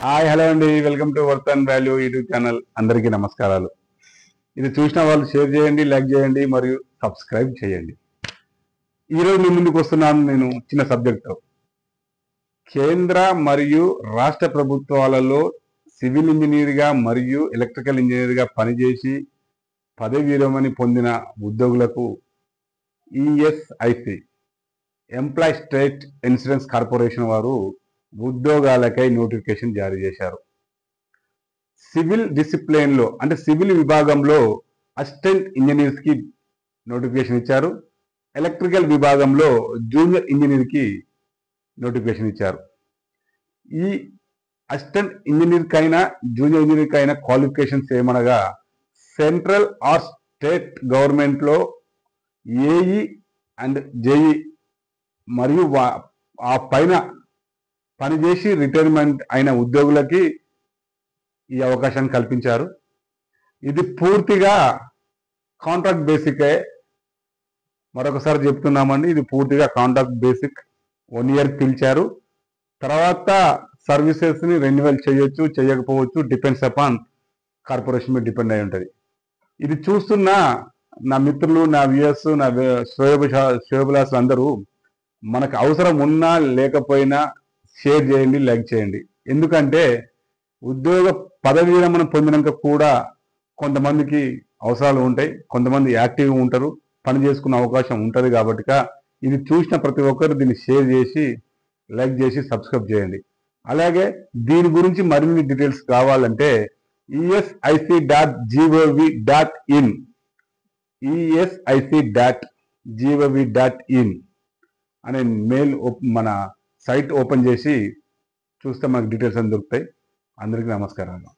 Hi hello అండి, welcome to worth and value YouTube channel. అందరికీ నమస్కారాలు. ఇది చూసిన వాళ్ళు షేర్ చేయండి, లైక్ చేయండి మరియు సబ్స్క్రైబ్ చేయండి. ఈరోజు మీ ముందుకు వస్తున్నాను నేను చిన్న సబ్జెక్టు. కేంద్ర మరియు రాష్ట్ర ప్రభుత్వాలలో సివిల్ ఇంజనీర్గా మరియు ఎలక్ట్రికల్ ఇంజనీర్గా పనిచేసి పదవి విరమణ పొందిన ఉద్యోగులకు ESIC employee state insurance corporation వారు ఉద్యోగాలకై నోటిఫికేషన్ జారీ చేశారు. సివిల్ డిసిప్లిన్లో అంటే సివిల్ విభాగంలో అసిస్టెంట్ ఇంజనీర్స్కి నోటిఫికేషన్ ఇచ్చారు. ఎలక్ట్రికల్ విభాగంలో జూనియర్ ఇంజనీర్కి నోటిఫికేషన్ ఇచ్చారు. ఈ అసిస్టెంట్ ఇంజనీర్కైనా జూనియర్ ఇంజనీర్కైనా క్వాలిఫికేషన్స్ ఏమనగా సెంట్రల్ ఆర్ స్టేట్ గవర్నమెంట్లో ఏఈ అండ్ జేఈ మరియు ఆ పైన పనిచేసి రిటైర్మెంట్ అయిన ఉద్యోగులకి ఈ అవకాశాన్ని కల్పించారు. ఇది పూర్తిగా కాంట్రాక్ట్ బేసికే. మరొకసారి చెప్తున్నామండి, ఇది పూర్తిగా కాంట్రాక్ట్ బేసిక్. 1 year పిలిచారు. తర్వాత సర్వీసెస్ని రెన్యువల్ చేయొచ్చు, చేయకపోవచ్చు, డిపెండ్స్ అపాన్ కార్పొరేషన్ మీద డిపెండ్ అయి ఉంటుంది. ఇది చూస్తున్న నా మిత్రులు, నా వ్యూయర్స్, నా శ్రేయోభిలాషులు అందరూ మనకు అవసరం ఉన్నా లేకపోయినా షేర్ చేయండి, లైక్ చేయండి. ఎందుకంటే ఉద్యోగ పదవి విరమణ పొందినాక కూడా కొంతమందికి అవసరాలు ఉంటాయి, కొంతమంది యాక్టివ్గా ఉంటారు, పని చేసుకునే అవకాశం ఉంటుంది. కాబట్టి ఇది చూసిన ప్రతి ఒక్కరు దీన్ని షేర్ చేసి, లైక్ చేసి, సబ్స్క్రైబ్ చేయండి. అలాగే దీని గురించి మరిన్ని డీటెయిల్స్ కావాలంటే esi.gov.in esi.gov.in అనే మెయిల్ మన సైట్ ఓపెన్ చేసి చూస్తే మనకు డీటెయిల్స్ అని దొరుకుతాయి. అందరికీ నమస్కారాలు.